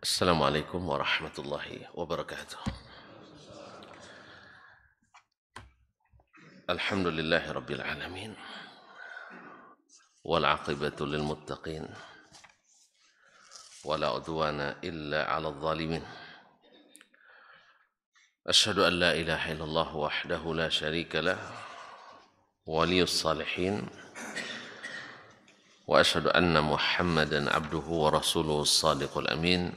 Assalamualaikum warahmatullahi wabarakatuh. Alhamdulillahi rabbil alamin. Wal aqibatu lil muttaqin. Wala udwana illa 'alal zalimin. Asyhadu an la ilaha illallah wahdahu la syarika lah. Waliyus salihin. Wa asyhadu anna Muhammadan abduhu wa rasuluhu as-sadiqul amin.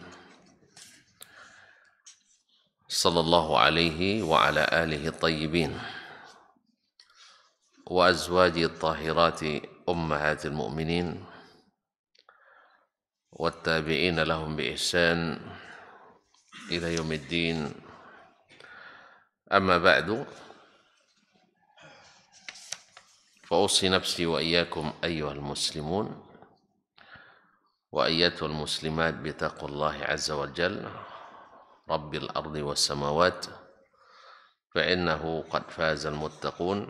Sallallahu alaihi wa ala alihi tayyibin. وأزواج الطاهرات أمهات المؤمنين والتابعين لهم بإحسان إلى يوم الدين أما بعد فأوصي نفسي وإياكم أيها المسلمون وأيتها المسلمات بتقوى الله عز وجل رب الأرض والسماوات فإنه قد فاز المتقون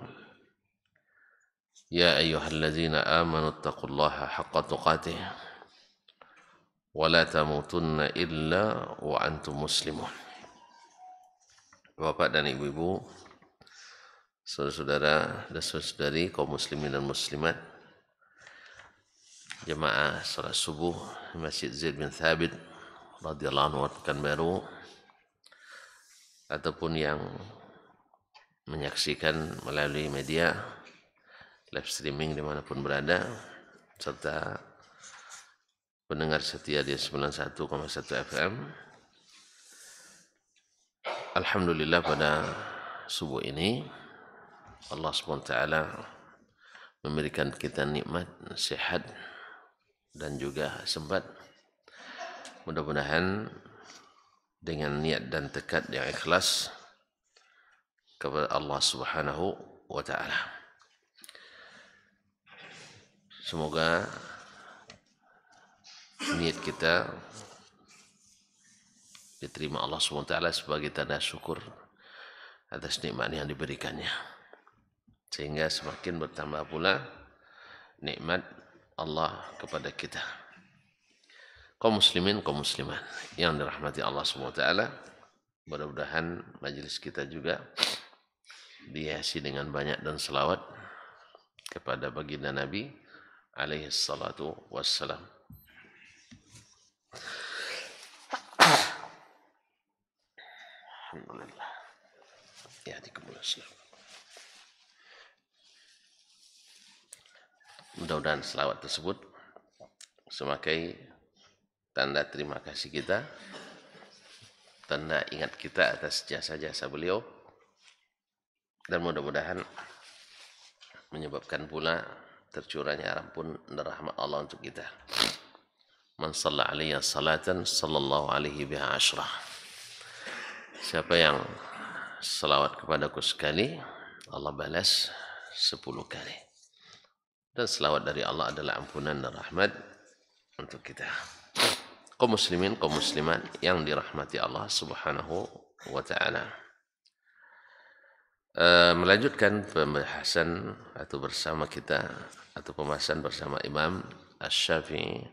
يا أيها الذين آمنوا اتقوا الله حق تقاته ولا تموتن إلا وأنتم مسلمون. Bapak dan ibu-ibu, saudara-saudara dan saudari kaum muslimin dan muslimat, jemaah salat subuh Masjid Zaid bin Thabit radhiyallahu anhu Pekanbaru, ataupun yang menyaksikan melalui media live streaming dimanapun berada, serta pendengar setia di 91,1 FM. Alhamdulillah pada subuh ini Allah SWT memberikan kita nikmat sehat dan juga sempat. Mudah-mudahan dengan niat dan tekad yang ikhlas kepada Allah Subhanahu wa Ta'ala, semoga niat kita diterima Allah SWT sebagai tanda syukur atas nikmat yang diberikannya, sehingga semakin bertambah pula nikmat Allah kepada kita. Kaum muslimin, kaum muslimat yang dirahmati Allah SWT, mudah-mudahan majelis kita juga dihiasi dengan banyak dan selawat kepada baginda Nabi alaihi salatu wassalam. Alhamdulillah. Yahdikumullah. Mudah-mudahan selawat tersebut semakai tanda terima kasih kita, tanda ingat kita atas jasa-jasa beliau, dan mudah-mudahan menyebabkan pula tercurahnya ampun dan rahmat Allah untuk kita. Man shalla alaihi salatan sallallahu alaihi biha asyrah. Siapa yang selawat kepadaku sekali, Allah balas 10 kali. Dan selawat dari Allah adalah ampunan dan rahmat untuk kita. Kaum muslimin, kaum muslimat yang dirahmati Allah Subhanahu wa Ta'ala. Melanjutkan pembahasan atau bersama kita atau pembahasan bersama Imam Asy-Syafi'i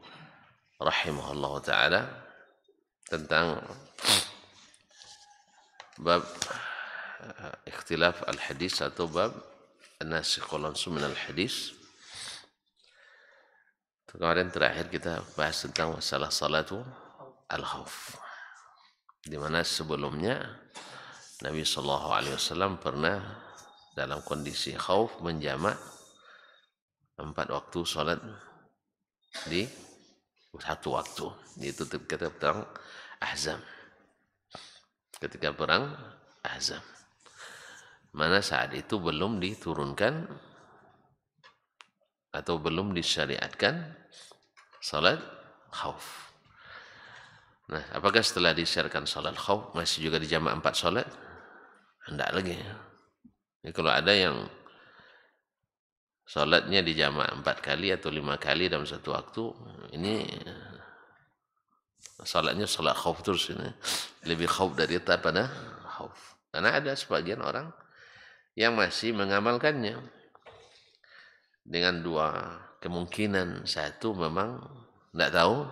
rahimahullah ta'ala tentang bab ikhtilaf al-hadis atau bab an-nasikh wal mansukh min al-hadis. Kemarin terakhir kita bahas tentang masalah salatu al-khauf, di mana sebelumnya Nabi SAW pernah dalam kondisi khauf menjamak 4 waktu salat di satu waktu, yaitu ketika perang Ahzab. Ketika perang Ahzab, mana saat itu belum diturunkan atau belum disyariatkan salat khauf. Nah, apakah setelah disyariatkan salat khauf masih juga dijamak 4 salat? Tidak lagi. Jadi kalau ada yang salatnya dijamak 4 kali atau 5 kali dalam satu waktu, ini salatnya salat khauf terus, ini lebih khauf dari daripada khauf. Karena ada sebagian orang yang masih mengamalkannya dengan 2 kemungkinan. Satu, memang tidak tahu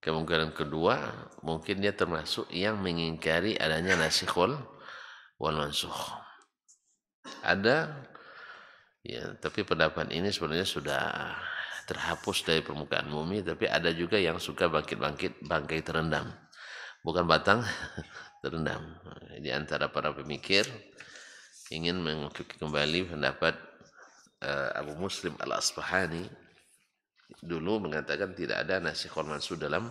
Kemungkinan kedua, mungkin dia termasuk yang mengingkari adanya nasikh wal mansukh. Ada, ya, tapi pendapat ini sebenarnya sudah terhapus dari permukaan bumi, tapi ada juga yang suka bangkit-bangkit bangkai terendam. Bukan batang, terendam. Di antara para pemikir ingin mengikuti kembali pendapat Abu Muslim Al-Asbahani dulu mengatakan tidak ada nasikh wal mansukh dalam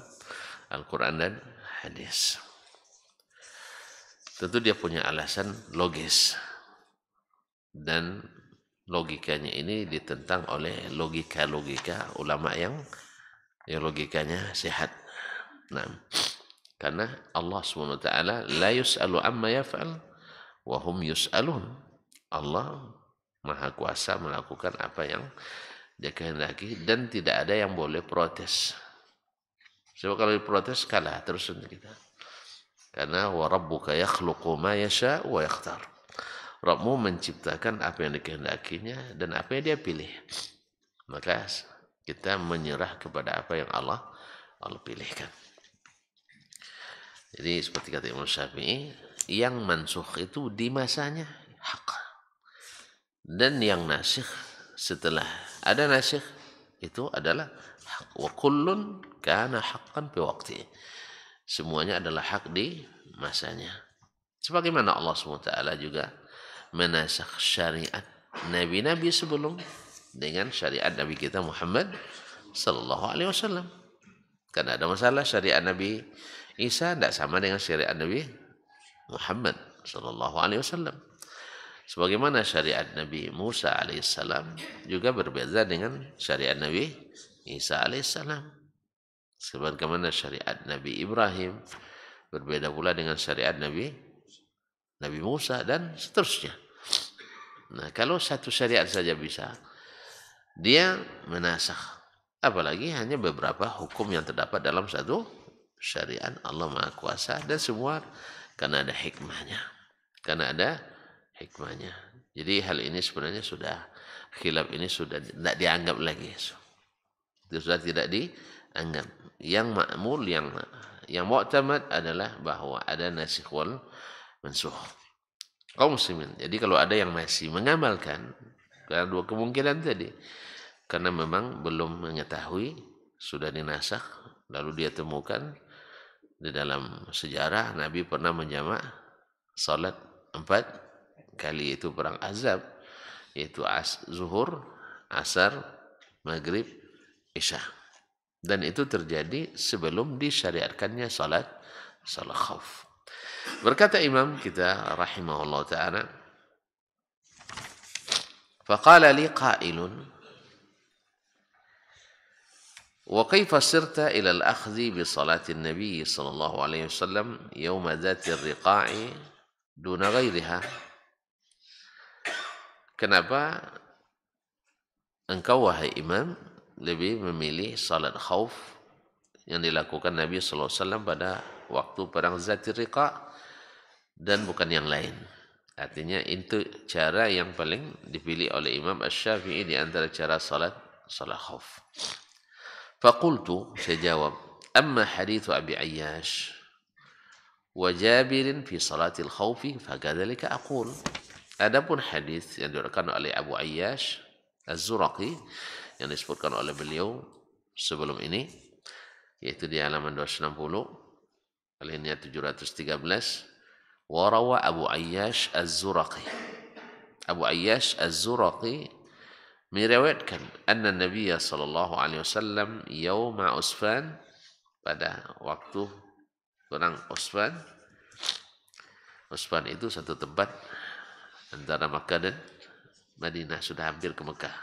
Al-Quran dan hadis. Tentu dia punya alasan logis, dan logikanya ini ditentang oleh logika-logika ulama yang logikanya sehat. Nah, karena Allah SWT la yus'alu amma yaf'al wa hum yus'alun. Allah Maha Kuasa melakukan apa yang dia kehendaki dan tidak ada yang boleh protes. Sebab kalau diprotes kalah terus kita. Karena wa rabbuka yakhluqu ma yasha wa yakhtar. Rabbmu menciptakan apa yang dikehendakinya dan apa yang dia pilih. Maka kita menyerah kepada apa yang Allah pilihkan. Jadi seperti kata Imam Syafi'i, yang mansukh itu di masanya hak. Dan yang nasikh setelah ada nasikh itu adalah hak. Wa kullun kana haqqan fi waqtihi. Semuanya adalah hak di masanya. Sebagaimana Allah SWT juga menasakh syariat nabi-nabi sebelum dengan syariat Nabi kita Muhammad sallallahu alaihi wasallam. Karena ada masalah syariat Nabi Isa tidak sama dengan syariat Nabi Muhammad sallallahu alaihi wasallam. Sebagaimana syariat Nabi Musa alaihissalam juga berbeda dengan syariat Nabi Isa alaihissalam. Sebagaimana syariat Nabi Ibrahim berbeda pula dengan syariat Nabi Musa dan seterusnya. Nah, kalau satu syariat saja bisa dia menasakh, apalagi hanya beberapa hukum yang terdapat dalam satu syariat Allah Maha Kuasa, dan semua karena ada hikmahnya. Jadi hal ini sebenarnya sudah, khilaf ini sudah tidak dianggap lagi. Itu sudah tidak dianggap. Yang ma'mul, yang mu'tamad adalah bahwa ada nasikh wal mansukh. Kaum muslimin. Jadi kalau ada yang masih mengamalkan karena dua kemungkinan tadi, karena memang belum mengetahui sudah dinasakh, lalu dia temukan di dalam sejarah Nabi pernah menjamak salat 4 kali, itu perang Ahzab, yaitu zuhur, asar, maghrib, isya. Dan itu terjadi sebelum disyariatkannya salat khauf. Berkata imam kita rahimahullah ta'ala, faqala li qailun wa kaifa sirta ila al-akhdhi bi salati an-nabi sallallahu alaihi wasallam yawm dhati ar-riqa'i duna ghairiha. Kenapa engkau wahai imam lebih memilih salat khauf yang dilakukan Nabi sallallahu alaihi wasallam pada waktu perang Zatir Riqa' dan bukan yang lain? Artinya itu cara yang paling dipilih oleh Imam Asy-Syafi'i di antara cara salat khauf. Faqultu, saya jawab, amma hadithu Abi Ayyash wa Jabirin fi salatil khaufi fakadzalika aqul. Adapun hadis yang diriwayatkan oleh Abu Ayyash Az-Zuraqi yang disebutkan oleh beliau sebelum ini, yaitu di halaman 260 alinea 713, warawa Abu Ayyash Az-Zuraqi. Abu Ayyash Az-Zuraqi meriwayatkan anna Nabiya sallallahu alaihi wasallam yauma Usfan, pada waktu perang Usfan. Usfan itu satu tempat antara Makkah dan Madinah, sudah hampir ke Makkah.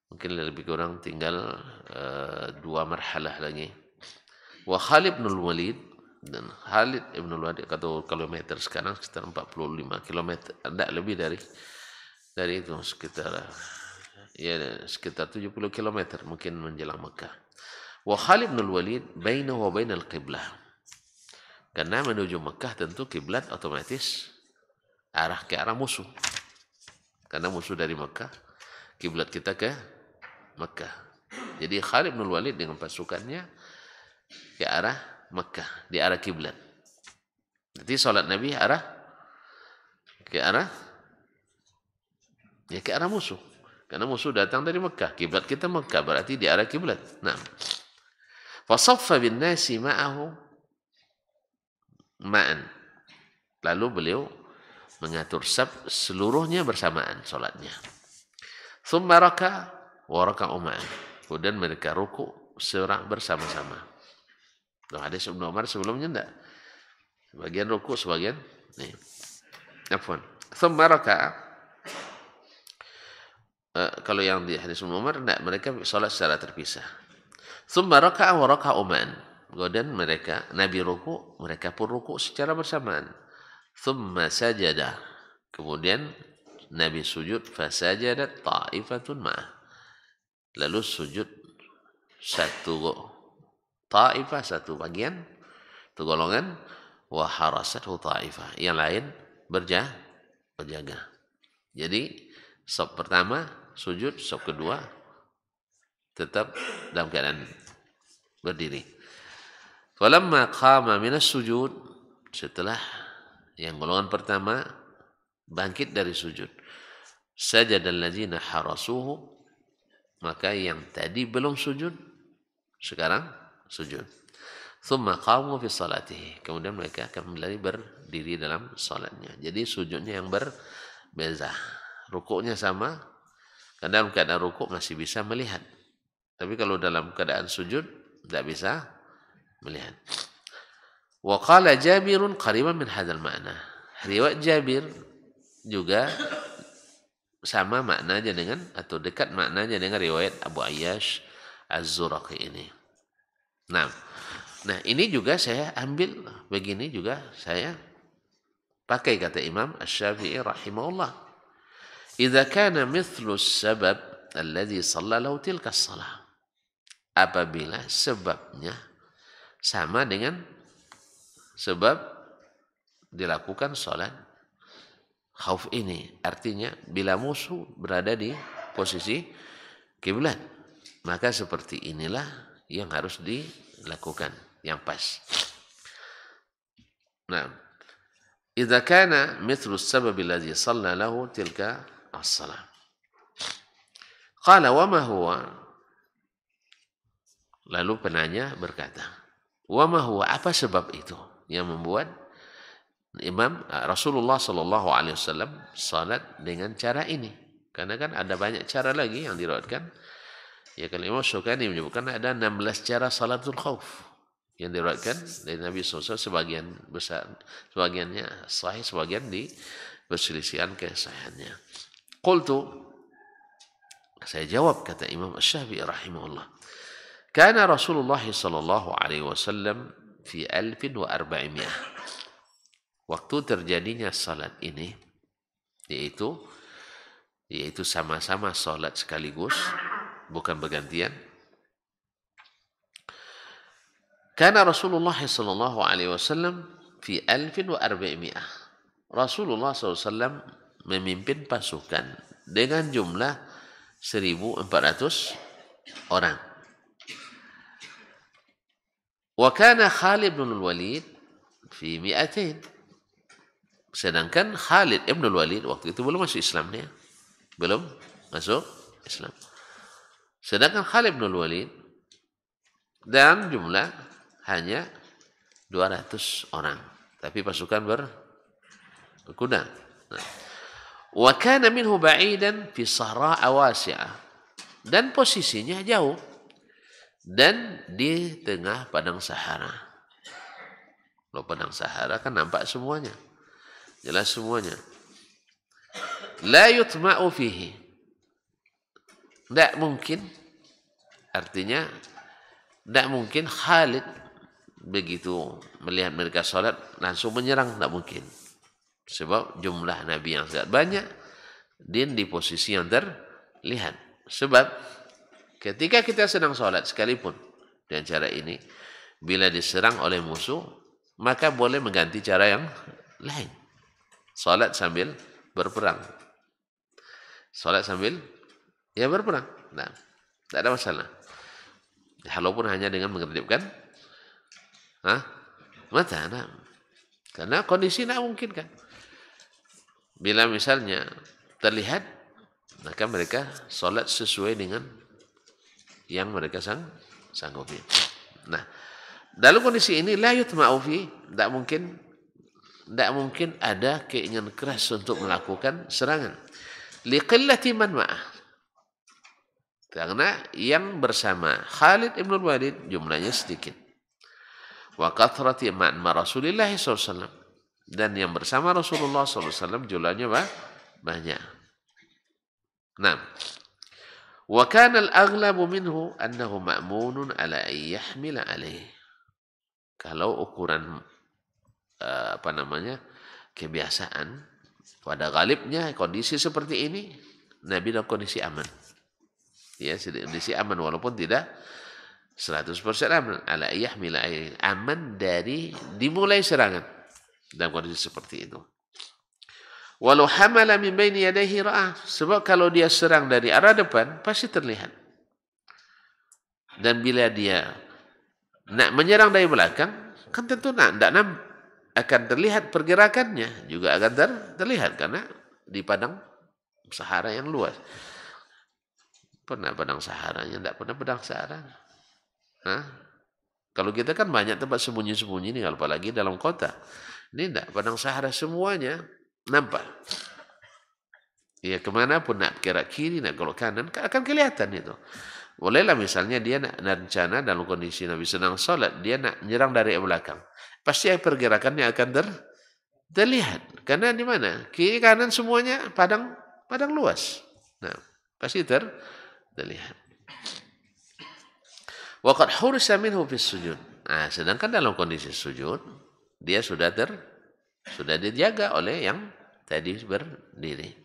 Mungkin lebih kurang tinggal 2 marhalah lagi. Wa Khalid bin Walid, dan Khalid bin Walid atau kilometer sekarang sekitar 45 kilometer, tidak lebih dari itu, sekitar 70 kilometer mungkin menjelang Makkah. Wa Khalid bin Walid bainahu wa bainal qiblah. Karena menuju Makkah tentu kiblat otomatis ke arah musuh. Karena musuh dari Makkah, kiblat kita ke Makkah. Jadi Khalid bin Walid dengan pasukannya ke arah Mekah, di arah kiblat. Jadi salat Nabi ke arah musuh. Karena musuh datang dari Mekah, kiblat kita Mekah, berarti di arah kiblat. Nah, fasaffa bin nasi ma'ahu ma'an. Lalu beliau mengatur saf seluruhnya bersamaan salatnya. Tsumma raka wa raka'u ma'an. Kemudian mereka ruku bersama-sama. Nah, hadis Ibnu Umar sebelumnya enggak. Sebagian ruku, sebagian nih. Afwan. Tsumma raka'a. Kalau yang di hadis Ibnu Umar enggak, mereka salat secara terpisah. Tsumma raka'a wa raka'u ma'an. Kemudian Nabi ruku, mereka pun ruku secara bersamaan. Tsumma sajada. Kemudian Nabi sujud, fasajadat ta'ifatun ma'ah. Lalu sujud satu ta'ifah, satu bagian, satu golongan, wa harasathu ta'ifah. Yang lain berjaga. Jadi saf pertama sujud, saf kedua tetap dalam keadaan berdiri. Falamma qama minas sujud, setelah yang golongan pertama bangkit dari sujud, sajadal ladzina harasuhu, maka yang tadi belum sujud sekarang sujud. Tsumma qamu fi salatihi, kemudian mereka akan kembali berdiri dalam salatnya. Jadi sujudnya yang berbeda. Rukuknya sama, karena dalam keadaan rukuk masih bisa melihat. Tapi kalau dalam keadaan sujud tidak bisa melihat. Wa qala Jabirun qariban min hadzal ma'na. Riwayat Jabir juga sama maknanya dengan, atau dekat maknanya dengan riwayat Abu Ayyash Az-Zuraqi ini. Nah, ini juga saya ambil begini juga saya pakai kata Imam Asy-Syafi'i rahimahullah. Idza kana mithlu as-sabab alladhi shalla lahu tilka as-shalah. Apabila sebabnya sama dengan sebab dilakukan salat khauf ini, artinya bila musuh berada di posisi kiblat, maka seperti inilah yang harus dilakukan, yang pas. Nah, idza kana mithlu as-sabab alladhi shalla lahu tilka as-salah. Qala wa ma huwa? Lalu penanya berkata, wa ma huwa, apa sebab itu yang membuat Rasulullah sallallahu alaihi wasallam salat dengan cara ini? Karena kan ada banyak cara lagi yang diriwayatkan. Ya, kalau Imam Syaukani menyebutkan ada 16 cara salatul khauf yang diriwayatkan dari Nabi SAW. Sebagian besar, sebagiannya sahih, sebagian di perselisihan kesahihannya. Qultu, saya jawab, kata Imam Asy-Syafi'i rahimahullah, kana Rasulullah sallallahu alaihi wasallam fi 1400. Waktu terjadinya salat ini, yaitu sama-sama salat sekaligus, bukan bergantian. Kana Rasulullah sallallahu alaihi wasallam fi 1400. Rasulullah SAW memimpin pasukan dengan jumlah 1.400 orang. Wa kana Khalid bin Walid fi 200. Sedangkan Khalid bin Walid waktu itu belum masuk Islam dia. Belum masuk Islam. Sedangkan Khalid bin Walid dan jumlah hanya 200 orang. Tapi pasukan berkuda. Nah. Wa kana minhu ba'idan fi sahra'a wasi'ah. Dan posisinya jauh. Dan di tengah padang Sahara. Kalau padang Sahara kan nampak semuanya. Jelas semuanya. La yutma'u fihi. Tidak mungkin. Artinya, tidak mungkin Khalid begitu melihat mereka salat langsung menyerang. Tidak mungkin. Sebab jumlah Nabi yang sangat banyak. Dan di posisi yang terlihat. Sebab ketika kita sedang salat sekalipun dengan cara ini, bila diserang oleh musuh, maka boleh mengganti cara yang lain. Salat sambil berperang. Salat sambil berperang. Nah, tidak ada masalah. Walaupun hanya dengan menertibkan Hah? Mata, nah. Karena kondisi tidak mungkin kan. Bila misalnya terlihat, maka mereka sholat sesuai dengan yang mereka sanggupi. Nah, dalam kondisi ini la yutma'u fi, tidak mungkin ada keinginan keras untuk melakukan serangan. Liqillati man ma'ah. Karena yang bersama Khalid ibn Walid jumlahnya sedikit. Wa kathrati ma'an Rasulillah SAW. Dan yang bersama Rasulullah SAW jumlahnya banyak. Nah, wa kana al-aghlabu minhu annahu ma'munun ala an yahmila alaih. Kalau ukuran kebiasaan pada galibnya kondisi seperti ini, Nabi dalam kondisi aman. Ya, kondisi aman walaupun tidak 100% aman. Ala an yahmila alaih, aman dari dimulai serangan dalam kondisi seperti itu. Walau hamala min baini yadayhi ra'ah. Sebab kalau dia serang dari arah depan, pasti terlihat. Dan bila dia nak menyerang dari belakang, kan tentu akan terlihat pergerakannya. Juga akan terlihat karena di padang Sahara yang luas. Pernah padang Saharanya, tidak pernah padang Sahara. Hah? Kalau kita kan banyak tempat sembunyi-sembunyi nih, apalagi dalam kota. Ini tidak, padang Sahara semuanya nampak. Ya kemana pun nak kiri, nak kalau kanan, akan kelihatan itu. Bolehlah misalnya dia nak rencana dalam kondisi Nabi sedang sholat, dia nak menyerang dari belakang. Pasti pergerakannya akan terlihat. Karena di mana? Kiri kanan semuanya padang luas. Nah, pasti terlihat. Wa qad hurisa minhu fis sujud. Nah, sedangkan dalam kondisi sujud, dia sudah dijaga oleh yang tadi berdiri.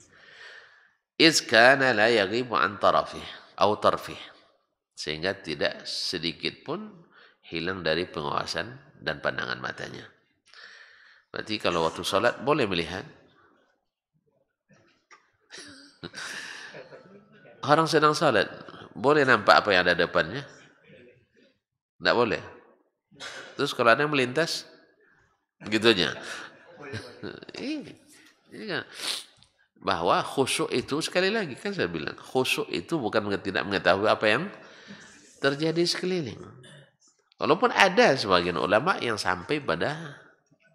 Iz kana la yaghibu an tarafih atau tarfih. Sehingga tidak sedikit pun hilang dari pengawasan dan pandangan matanya. Berarti kalau waktu sholat boleh melihat. Orang sedang sholat, boleh nampak apa yang ada depannya? Tidak boleh. Terus kalau ada yang melintas, begitunya. Bahwa khusyuk itu, sekali lagi kan saya bilang, khusyuk itu bukan tidak mengetahui apa yang terjadi sekeliling. Walaupun ada sebagian ulama yang sampai pada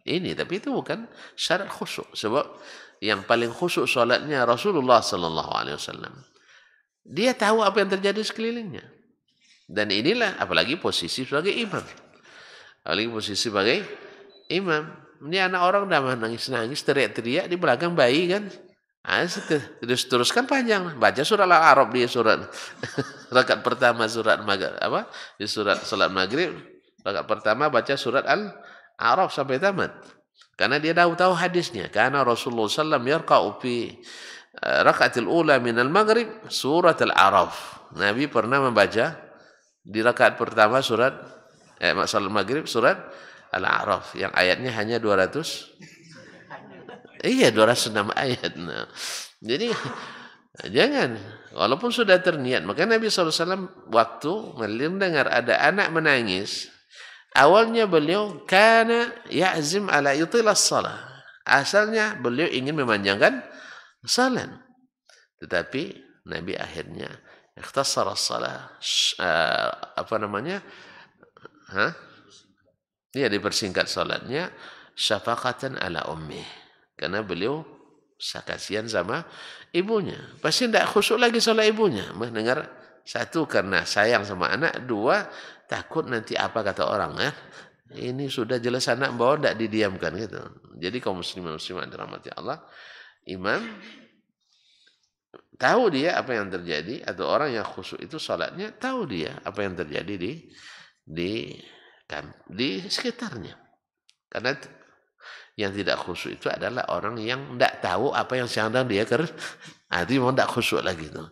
ini, tapi itu bukan syarat khusyuk. Sebab yang paling khusyuk solatnya Rasulullah Sallallahu Alaihi Wasallam. Dia tahu apa yang terjadi sekelilingnya. Dan inilah apalagi posisi sebagai imam. Apalagi posisi sebagai imam. Ini anak orang dah nangis-nangis, teriak-teriak di belakang bayi kan. Teruskan panjang. Baca surat Al-A'raf dia surat. Rakaat pertama surat maghrib di surat salat maghrib. Rakaat pertama baca surat Al-A'raf sampai tamat. Karena dia tahu hadisnya. Karena Rasulullah SAW yarka'u fi rakaatil ula min al-maghrib surat Al-A'raf. Nabi pernah membaca di rakaat pertama surat salat maghrib surat Al-A'raf yang ayatnya hanya 206 ayat. Nah, jadi jangan, walaupun sudah terniat. Maka Nabi SAW waktu mendengar ada anak menangis, awalnya beliau kana ya'zim ala yutilas salah. Asalnya beliau ingin memanjangkan salat. Tetapi Nabi akhirnya ikhtasara salah. Dia dipersingkat salatnya syafaqatan ala ummi. Karena beliau kasihan sama ibunya. Pasti tidak khusyuk lagi salat ibunya. Mendengar satu karena sayang sama anak, dua takut nanti apa kata orang ya. Ini sudah jelas anak bawa tidak didiamkan gitu. Jadi kaum muslimin dirahmati Allah, imam tahu dia apa yang terjadi, atau orang yang khusyuk itu salatnya tahu dia apa yang terjadi di sekitarnya. Karena yang tidak khusyuk itu adalah orang yang tidak tahu apa yang sedang dia kerjakan. Itu memang tidak khusyuk lagi itu.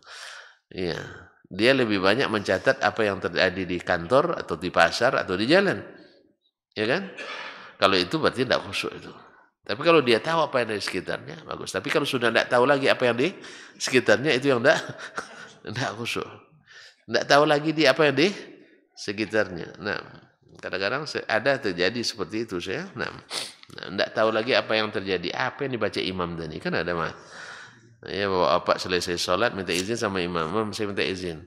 Iya. Dia lebih banyak mencatat apa yang terjadi di kantor atau di pasar atau di jalan. Ya kan? Kalau itu berarti tidak khusyuk itu. Tapi kalau dia tahu apa yang ada di sekitarnya, bagus. Tapi kalau sudah tidak tahu lagi apa yang di sekitarnya, itu yang tidak khusyuk. Tidak tahu lagi apa yang di sekitarnya. Nah, Kadang-kadang ada terjadi seperti itu saya. Tidak tahu lagi apa yang terjadi, apa yang dibaca imam tadi kan ada mah. Ya bapak selesai sholat minta izin sama imam, saya minta izin.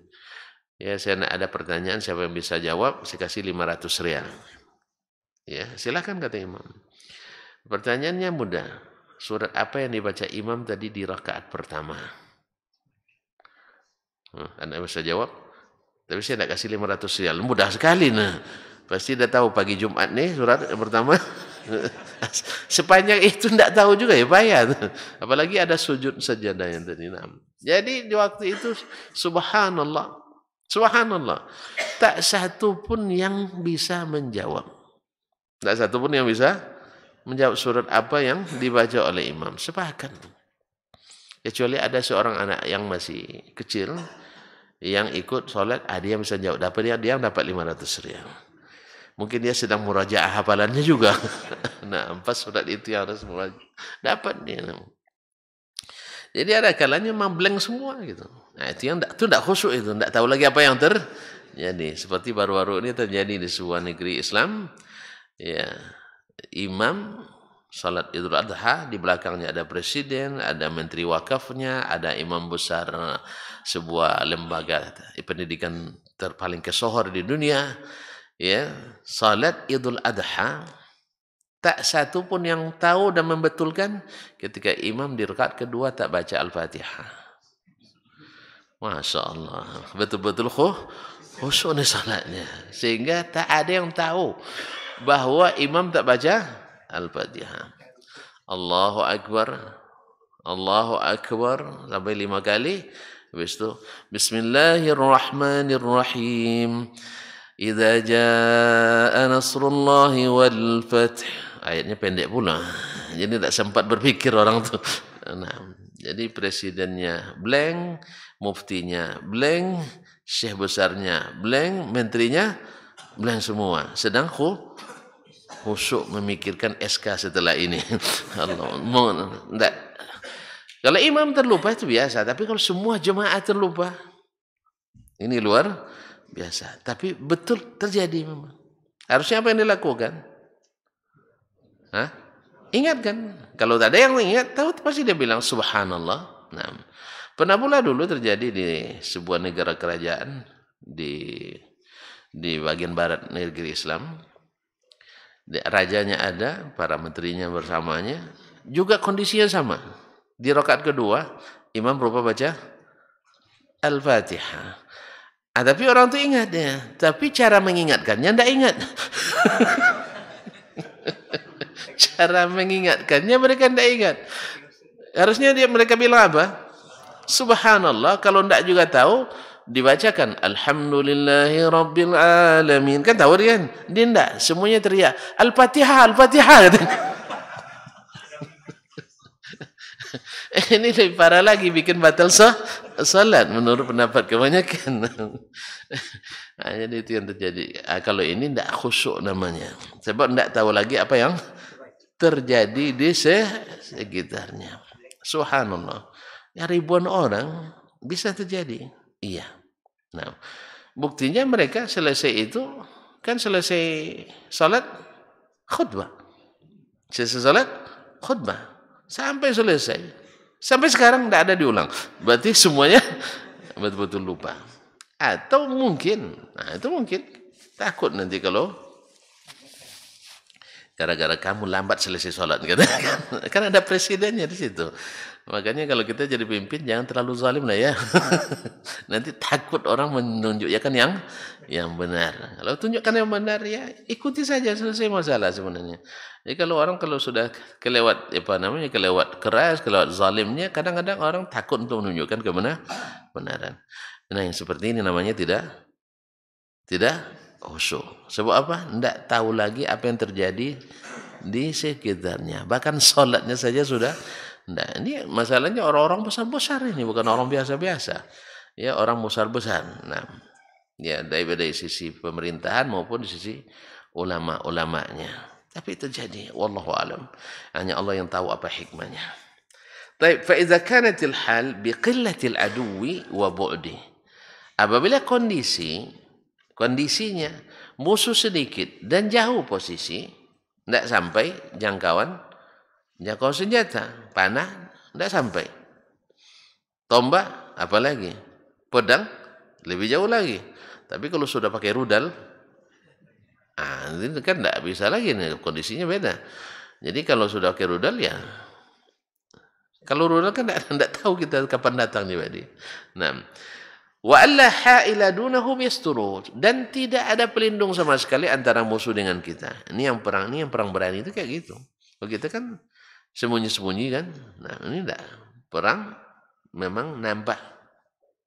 Ya saya ada pertanyaan siapa yang bisa jawab, saya kasih 500 rial. Ya silakan kata imam. Pertanyaannya mudah. Surat apa yang dibaca imam tadi di rakaat pertama? Anda bisa jawab. Tapi saya tidak kasih 500 rial. Mudah sekali nah. Pasti dah tahu pagi Jumat nih surat yang pertama. Sepanjang itu tidak tahu juga ya payah. Apalagi ada sujud sajadah yang tadi. Jadi di waktu itu subhanallah. Subhanallah. Tak satu pun yang bisa menjawab. Tak satu pun yang bisa menjawab surat apa yang dibaca oleh imam. Sepakat. Kecuali ada seorang anak yang masih kecil yang ikut sholat, dia bisa jawab. Dapat dia dapat 500 rial. Mungkin dia sedang murajaah hafalannya juga. Nah, 4 surat itu yang harus murajaah. Dapat dia. Jadi ada kalanya memang blank semua gitu. Nah, itu yang tidak khusyuk itu, tidak tahu lagi apa yang terjadi. Seperti baru-baru ini terjadi di sebuah negeri Islam. Ya, imam salat Idul Adha, di belakangnya ada presiden, ada menteri wakafnya, ada imam besar sebuah lembaga pendidikan terpaling kesohor di dunia. Ya, salat Idul Adha tak satu pun yang tahu dan membetulkan ketika imam di rakaat kedua tak baca Al-Fatihah. Masya Allah, betul-betul khusyuk nih salatnya, sehingga tak ada yang tahu bahwa imam tak baca Al-Fatihah. Allahu Akbar, Allahu Akbar sampai 5 kali. Habis itu Bismillahirrahmanirrahim. Idza jaa nasrullahi wal fath. Ayatnya pendek pula. Jadi tak sempat berpikir orang tu. Nah, jadi presidennya blank, muftinya blank, syekh besarnya blank, menterinya blank semua. Sedang khusyuk memikirkan SK setelah ini. Allah, enggak. Kalau imam terlupa itu biasa, tapi kalau semua jemaah terlupa, ini luar biasa. Tapi betul terjadi memang. Harusnya apa yang dilakukan? Ingatkan. Kalau tak ada yang ingat, tahu pasti dia bilang subhanallah. Nah, pernah pula dulu terjadi di sebuah negara kerajaan di bagian barat negeri Islam. Rajanya ada, para menterinya bersamanya, juga kondisinya sama. Di rakaat kedua, imam lupa baca Al-Fatihah. Tapi orang itu ingat ya, tapi cara mengingatkannya tidak ingat. Cara mengingatkannya mereka tidak ingat. Harusnya mereka bilang apa? Subhanallah. Kalau tidak juga tahu, dibacakan Alhamdulillahi Rabbil Alamin. Kan tahu dia kan? Dia tidak. Semuanya teriak Al-Fatihah, Al-Fatihah. Ini lebih parah lagi, bikin batal salat menurut pendapat kebanyakan. Jadi itu yang terjadi. Kalau ini tidak khusyuk namanya. Sebab tidak tahu lagi apa yang terjadi di sekitarnya. Subhanallah. Ya, ribuan orang bisa terjadi. Iya. Nah, buktinya mereka selesai itu kan selesai salat khutbah. Selesai salat khutbah sampai selesai. Sampai sekarang tidak ada diulang. Berarti semuanya betul-betul lupa. Atau mungkin, itu mungkin takut nanti kalau gara-gara kamu lambat selesai sholat. Kan ada presidennya di situ. Makanya kalau kita jadi pemimpin jangan terlalu zalim lah ya. Nanti takut orang menunjukkan yang benar. Kalau tunjukkan yang benar ya ikuti saja, selesai masalah sebenarnya. Jadi kalau sudah kelewat kelewat keras, kelewat zalimnya, kadang-kadang orang takut untuk menunjukkan kebenaran. Nah, yang seperti ini namanya tidak khusyuk. Sebab apa? Tidak tahu lagi apa yang terjadi di sekitarnya. Bahkan sholatnya saja sudah. Nah, ini masalahnya orang-orang besar-besar ini, bukan orang biasa-biasa. Ya, orang besar-besar. Nah, ya dari sisi pemerintahan maupun di sisi ulama-ulamanya. Tapi terjadi, wallahu alam. Hanya Allah yang tahu apa hikmahnya. Baik, fa idza kanatil hal biqillatil aduwi wa bu'di. Apabila kondisi kondisinya musuh sedikit dan jauh posisi, tidak sampai jangkauan senjata, panah tidak sampai, tombak apalagi, pedang lebih jauh lagi. Tapi kalau sudah pakai rudal, ini kan tidak bisa lagi nih, kondisinya beda. Jadi kalau sudah pakai rudal ya, kalau rudal kan tidak tahu kita kapan datang nih Pak. Nah, wa alla ha'ila dunahum yasturun, dan tidak ada pelindung sama sekali antara musuh dengan kita. Ini yang perang berani itu kayak gitu. Kalau kita kan sembunyi-sembunyi kan. Nah, ini enggak. Perang memang nampak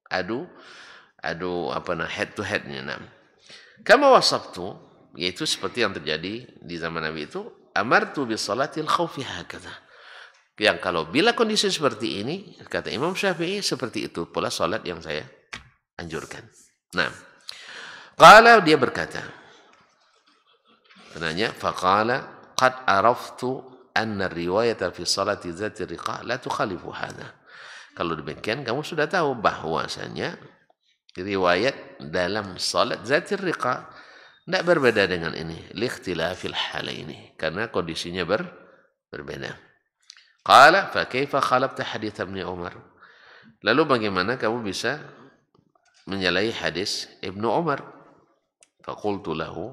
adu head to headnya. Nah, kama wasabtu, yaitu seperti yang terjadi di zaman Nabi itu, amartu bis salatil khaufi hakadha. Yang kalau bila kondisi seperti ini, kata Imam Syafi'i, seperti itu pula salat yang saya anjurkan. Nah, qala, dia berkata, penanya, faqala qad araftu anna riwayata fi salati zati riqa la tukhalifu hadha. Kalau demikian kamu sudah tahu bahwasanya riwayat dalam salat zati riqa tidak berbeda dengan ini, liikhtilafil halaini, karena kondisinya berbeda. Qala fa kaifa khalafta hadits Ibnu Umar? Lalu bagaimana kamu bisa menyalahi hadis Ibnu Umar? Faqultu lahu,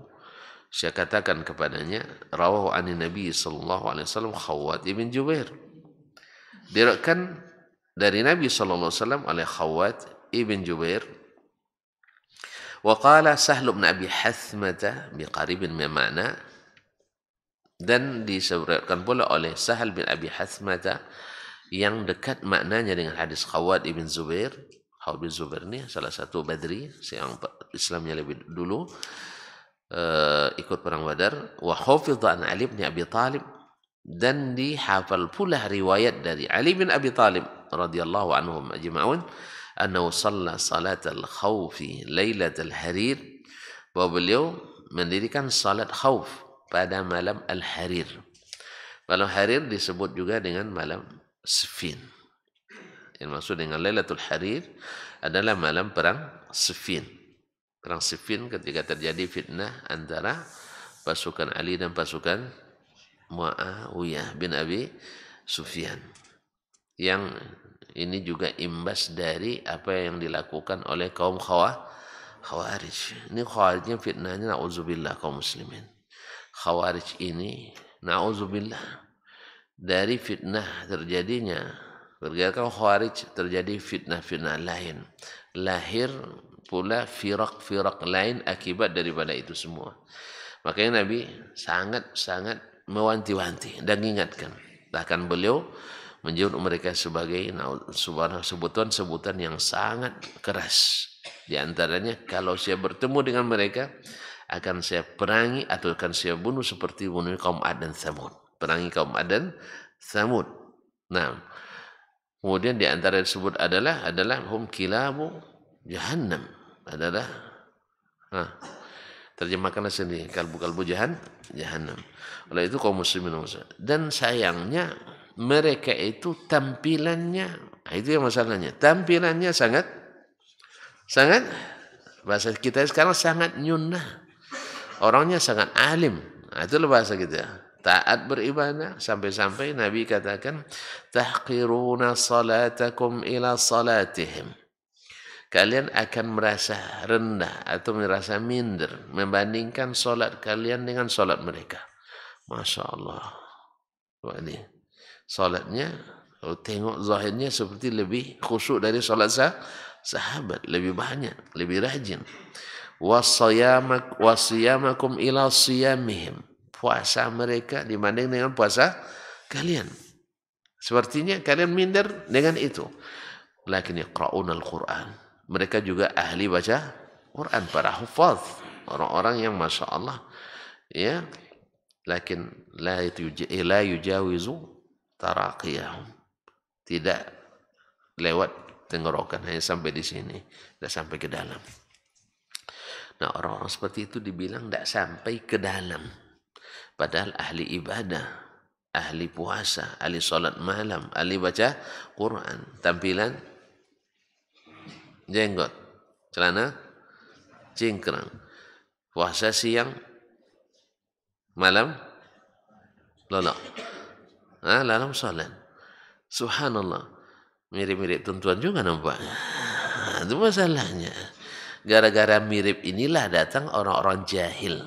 saya katakan kepadanya, rawahu anin Nabi sallallahu alaihi wasallam Khawwat ibn Jubair. Diriwayatkan dari Nabi sallallahu alaihi wasallam oleh Khawwat ibn Jubair. Wa qala Sahl bin Abi Hathmah biqaribin min ma'na, dan disebutkan pula oleh Sahal bin Abi Hathmah yang dekat maknanya dengan hadis Khawwat ibn Zubair. Khawwat bin Zubair ini salah satu Badri yang Islamnya lebih dulu, ikut perang Badar. Wa hafidha an Ali bin Abi Talib, dan dihafal pula riwayat dari Ali bin Abi Talib radhiyallahu anhum ajma'un annahu shalla salatal khawfi lailatal harir, bahwa beliau mendirikan salat khauf pada malam al-harir. Malam harir disebut juga dengan malam Siffin. Yang maksud dengan Lailatul Harir adalah malam perang Siffin. Perang Siffin ketika terjadi fitnah antara pasukan Ali dan pasukan Muawiyah bin Abi Sufyan. Yang ini juga imbas dari apa yang dilakukan oleh kaum Khawarij. Ini Khawarijnya fitnahnya na'udzubillah kaum muslimin. Khawarij ini na'udzubillah dari fitnah terjadinya. Berkata Khawarij terjadi fitnah-fitnah lain. Lahir pula firak-firak lain akibat daripada itu semua. Makanya Nabi sangat-sangat mewanti-wanti dan mengingatkan. Bahkan beliau menyebut mereka sebagai sebutan-sebutan yang sangat keras. Di antaranya, kalau saya bertemu dengan mereka, akan saya perangi atau akan saya bunuh seperti bunuh kaum Ad dan Tsamud. Perangi kaum Ad dan Tsamud. Nah, kemudian di antara disebut adalah hum kilabu jahannam, adalah terjemahkanlah sendiri, kalbu jahannam. Oleh itu kaum muslimin, dan sayangnya mereka itu tampilannya, itu yang masalahnya, tampilannya sangat bahasa kita sekarang sangat nyunnah, orangnya sangat alim. Itulah bahasa kita, taat beribadah, sampai-sampai Nabi katakan tahqiruna salatakum ila salatihim, kalian akan merasa rendah atau merasa minder membandingkan solat kalian dengan solat mereka. Masya Allah, ini solatnya tengok zahirnya seperti lebih khusyuk dari solat sahabat, lebih banyak, lebih rajin. Wasiyamakum ila siyamihim, puasa mereka dibanding dengan puasa kalian. Sepertinya kalian minder dengan itu. Lakin yaqra'una al-Quran, mereka juga ahli baca Quran, para hufaz, orang-orang yang masya Allah, ya. Lakin la yujawizu taraqiyahum, tidak lewat tenggorokan, hanya sampai di sini, tidak sampai ke dalam. Nah, orang-orang seperti itu dibilang tidak sampai ke dalam, padahal ahli ibadah, ahli puasa, ahli salat malam, ahli baca Quran. Tampilan jenggot, celana cingkrang, Puasa siang, malam, lolok. Lalam sholat. Subhanallah. Mirip-mirip tuan-tuan juga nampaknya. Itu masalahnya. Gara-gara mirip inilah datang orang-orang jahil.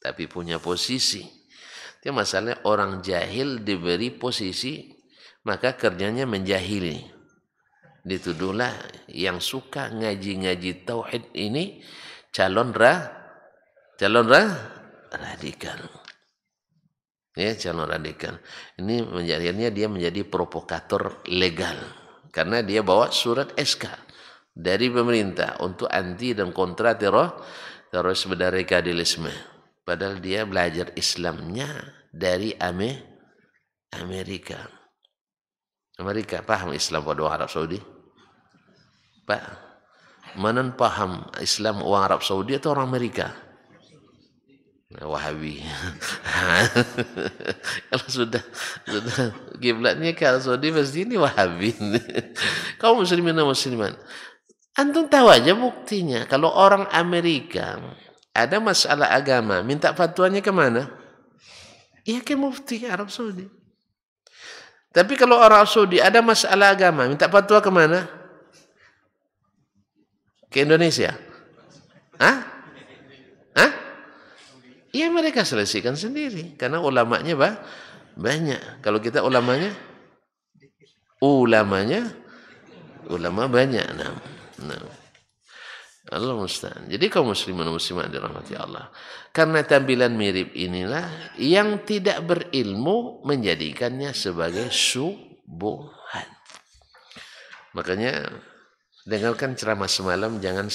Tapi punya posisi. Itu masalahnya orang jahil diberi posisi, maka kerjanya menjahili. Dituduhlah yang suka ngaji-ngaji tauhid ini calon radikal. Ya, calon radikal. Ini menjadikannya dia menjadi provokator legal. Karena dia bawa surat SK dari pemerintah untuk anti dan kontra terorisme dan radikalisme. Padahal dia belajar Islamnya dari Amerika. Amerika paham Islam pada orang Arab Saudi? Pak, mana paham Islam orang Arab Saudi atau orang Amerika? Wahabi. Kalau sudah kiblatnya ke Arab Saudi pasti ini Wahabi. Kaum muslimin dan muslimat, antum tahu aja buktinya. Kalau orang Amerika ada masalah agama, minta fatwanya kemana? Ya ke mufti Arab Saudi. Tapi kalau orang Arab Saudi ada masalah agama, minta fatwa kemana? Ke Indonesia? Hah? Ya mereka selesaikan sendiri. Karena ulamanya banyak. Kalau kita ulama banyak. Nah. Allah musta'an. Jadi kaum muslimin dan muslimat dirahmati Allah. Karena tampilan mirip inilah yang tidak berilmu menjadikannya sebagai subuhan. Makanya dengarkan ceramah semalam, jangan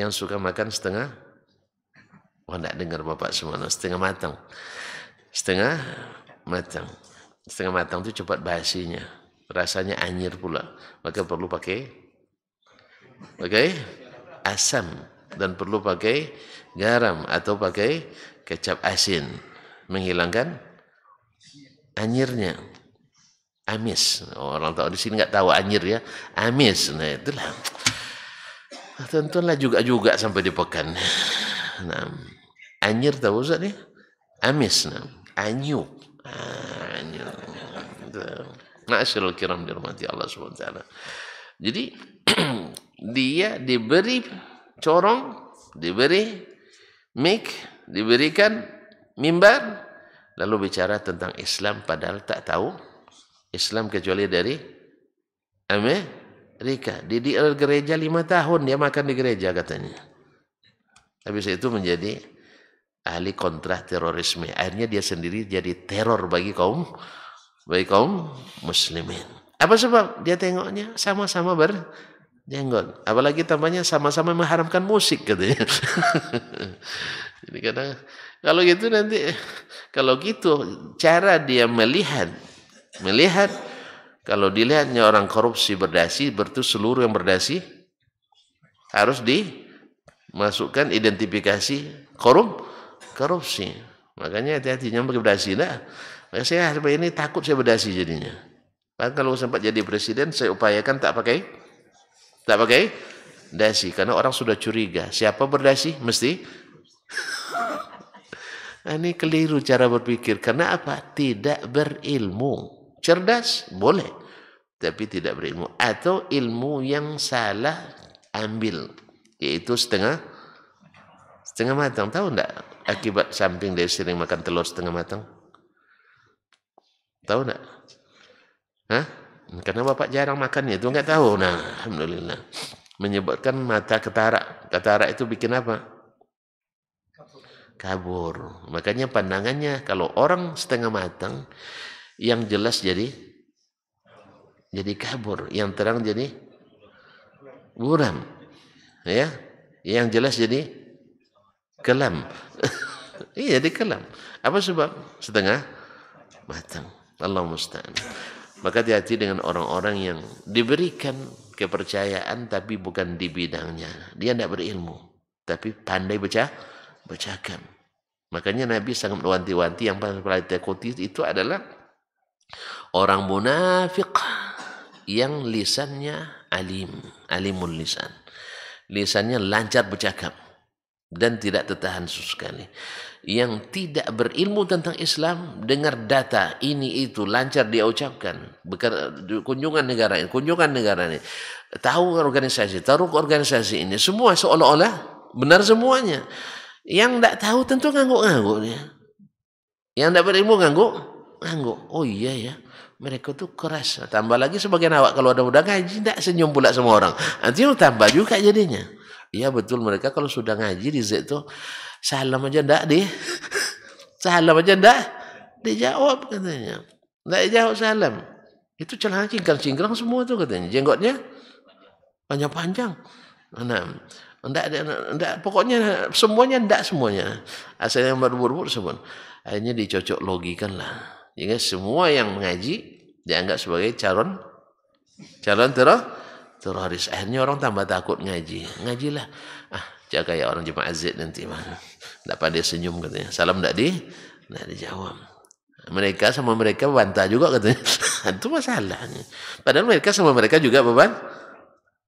suka makan setengah. Oh, tidak dengar Bapak semalam, setengah matang. Setengah matang itu cepat basinya. Rasanya anyir pula. Maka perlu pakai asam dan perlu pakai garam atau pakai kecap asin menghilangkan anyirnya. Amis. Orang tahu di sini nggak tahu anyir ya. Amis. Nah, itulah. Tentulah juga sampai di pekan. Nah, anyir tahu Ustaz ya? Amis. Nah, anyu. Ma'asyiral kiram dirahmati Allah Subhanahu wa taala. Jadi dia diberi corong, diberi mic, diberikan mimbar, lalu bicara tentang Islam padahal tak tahu Islam kecuali dari Amerika. Di gereja 5 tahun dia makan di gereja katanya. Habis itu menjadi ahli kontra terorisme. Akhirnya dia sendiri jadi teror bagi kaum muslimin. Apa sebab? Dia tengoknya sama-sama berjenggot. Apalagi tambahnya sama-sama mengharamkan musik katanya. Jadi kadang kalau gitu nanti cara dia melihat kalau dilihatnya orang korupsi berdasi, berarti seluruh yang berdasi harus dimasukkan identifikasi korupsi. Makanya hati-hati jangan pakai berdasi dah. Saya hari ini takut saya berdasi jadinya. Bahkan kalau sempat jadi presiden saya upayakan tak pakai dasi karena orang sudah curiga siapa berdasi mesti. Ini keliru cara berpikir karena apa? Tidak berilmu. Cerdas boleh, tapi tidak berilmu atau ilmu yang salah ambil, yaitu setengah matang. Tahu enggak akibat samping dari sering makan telur setengah matang? Tahu enggak? Hah? Karena Bapak jarang makannya itu enggak tahu. Nah, alhamdulillah. Menyebabkan mata katarak. Katarak itu bikin apa? Kabur. Makanya pandangannya kalau orang setengah matang yang jelas jadi kabur, yang terang jadi buram, ya, yang jelas jadi kelam. Iya, jadi kelam. Apa sebab? Setengah matang. Allah musta'an. Maka hati-hati dengan orang-orang yang diberikan kepercayaan tapi bukan di bidangnya. Dia tidak berilmu, tapi pandai bercakap. Makanya Nabi sangat mewanti-wanti yang paling ditakuti itu adalah orang munafik yang lisannya alimul lisan. Lisannya lancar bercakap. dan tidak tertahan sekali. Yang tidak berilmu tentang Islam, dengar data ini itu lancar dia ucapkan, kunjungan negara ini, tahu organisasi ini, semua seolah-olah benar semuanya. Yang tidak tahu tentu ngangguk-ngangguk dia. Yang tidak berilmu ngangguk. Oh iya ya, mereka tuh keras. Tambah lagi sebagian awak kalau udah ngaji tidak senyum pula sama orang. Nanti tambah juga jadinya. Iya betul, mereka kalau sudah ngaji di Z itu salam aja ndak salam aja ndak dijawab katanya. Ndak dijawab salam. Itu celana cingkrang semua tuh katanya. Jenggotnya panjang-panjang. Ndak pokoknya semuanya. Asal yang berburu sebut. Akhirnya dicocok logikan lah. Jadi semua yang mengaji dianggap sebagai calon teroris. Akhirnya orang tambah takut ngaji. Ngajilah. Jaga ya orang jemaah Z nanti mah. Enggak pandai senyum katanya. Salam enggak dijawab. Mereka sama mereka bantah juga katanya. Itu masalahnya. Padahal mereka sama mereka juga beban.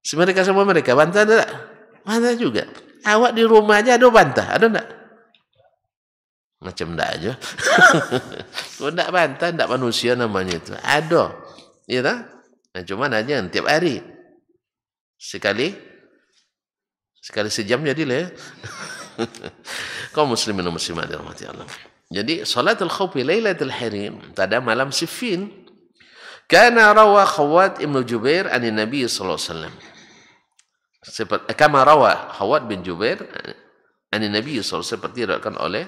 Mereka sama mereka bantah enggak? Bantah juga. Awak di rumah aja ada bantah, ada enggak? Macam enggak aja. Kalau enggak bantah, enggak manusia namanya itu. Ada. Iya tak? Nah, cuma aja tiap hari. Sekali sejam jadilah ya. Kaum muslimin dan muslimat dirahmati Allah. Jadi salatul khawf lailatul harim pada malam Siffin. Kana rawa Khawwat ibn Jubair an Nabi sallallahu alaihi wasallam. Kama rawa Khawwat bin Jubair an Nabi sallallahu seperti diriwayatkan oleh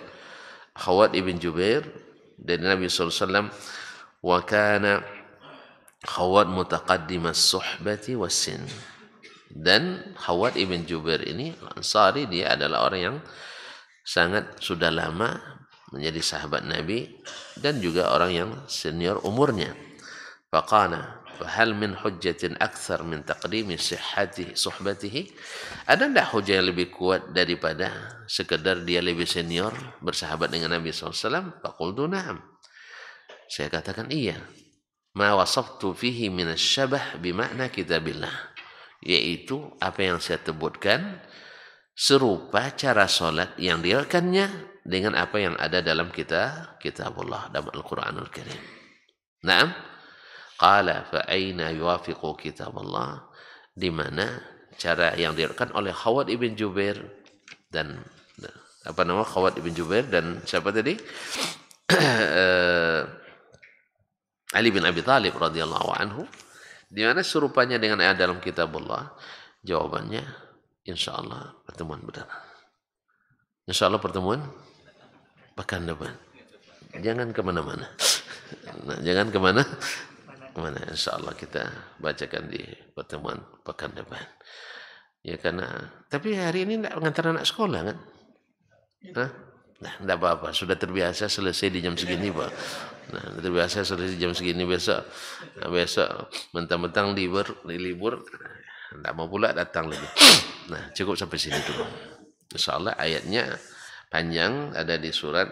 Khawwat ibn Jubair dari Nabi sallallahu alaihi wasallam, wa kana Khawwat mutaqaddim as-suhbati was-sin. Dan Khawwat ibn Jubair ini Ansari, dia adalah orang yang sangat sudah lama menjadi sahabat Nabi dan juga orang yang senior umurnya. Faqala fahal min hujjatin akthar min taqdimi suhbatihi. Ada tidak hujah yang lebih kuat daripada sekedar dia lebih senior bersahabat dengan Nabi SAW? Faqultu na'am. Saya katakan iya. Ma wasaftu fihi min asyabah bimakna kitabillah. Yaitu apa yang saya sebutkan serupa cara solat yang diriwayatkannya dengan apa yang ada dalam kitabullah dalam Al-Quranul Karim. Naam. Qala fa aina yuwafiqu kitabullah, di mana cara yang diriwayatkan oleh Khawwat ibn Jubair dan Khawwat ibn Jubair dan siapa tadi? Ali bin Abi Thalib radhiyallahu anhu. Di mana serupanya dengan ayat dalam kitabullah? Jawabannya insyaallah pertemuan benar. Insyaallah pertemuan pekan depan. Jangan kemana-mana. Nah, jangan kemana. Insyaallah kita bacakan di pertemuan pekan depan. Ya karena tapi hari ini tidak mengantar anak sekolah kan? Nah, tidak apa-apa. Sudah terbiasa selesai di jam segini Pak. Nah, terbiasa selesai jam segini besok mentang-mentang libur, tidak mau pula datang lagi. Nah, cukup sampai sini dulu. Insyaallah ayatnya panjang, ada di surat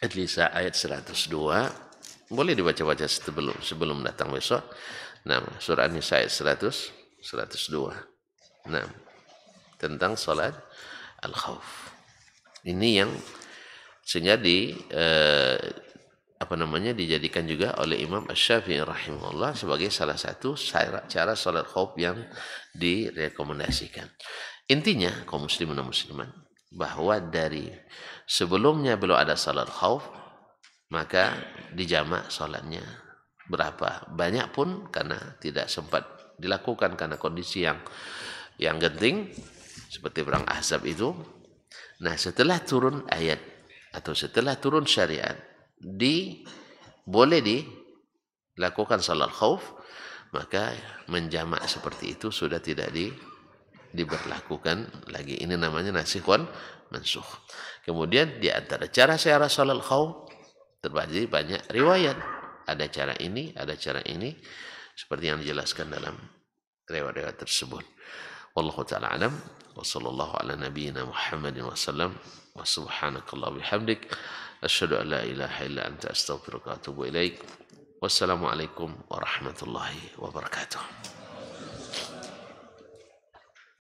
At-Nisa ayat 102. Boleh dibaca-baca sebelum datang besok. Nah, surat An-Nisa ayat 102. Nah, tentang salat al-khauf. Ini yang sehingga dijadikan juga oleh Imam Asy-Syafi'i rahimahullah sebagai salah satu cara salat khauf yang direkomendasikan. Intinya kaum muslimin dan muslimat bahwa dari sebelumnya belum ada salat khauf, maka dijamak salatnya berapa banyak pun karena tidak sempat dilakukan karena kondisi yang genting seperti perang Ahzab itu. Nah, setelah turun ayat atau setelah turun syariat boleh dilakukan salat khauf, maka menjamak seperti itu sudah tidak diberlakukan lagi. Ini namanya nasikh wal mansukh. Kemudian di antara cara salat khauf terbagi banyak riwayat. Ada cara ini, seperti yang dijelaskan dalam riwayat tersebut. Wallahu ta'ala alam. Wa sallallahu ala nabiyyina Muhammadin wa sallam. Wa subhanakallah bihamdik. Asyhadu an la ilaha illa anta astaghfiruka wa atubu ilaik. Wassalamualaikum warahmatullahi wabarakatuh.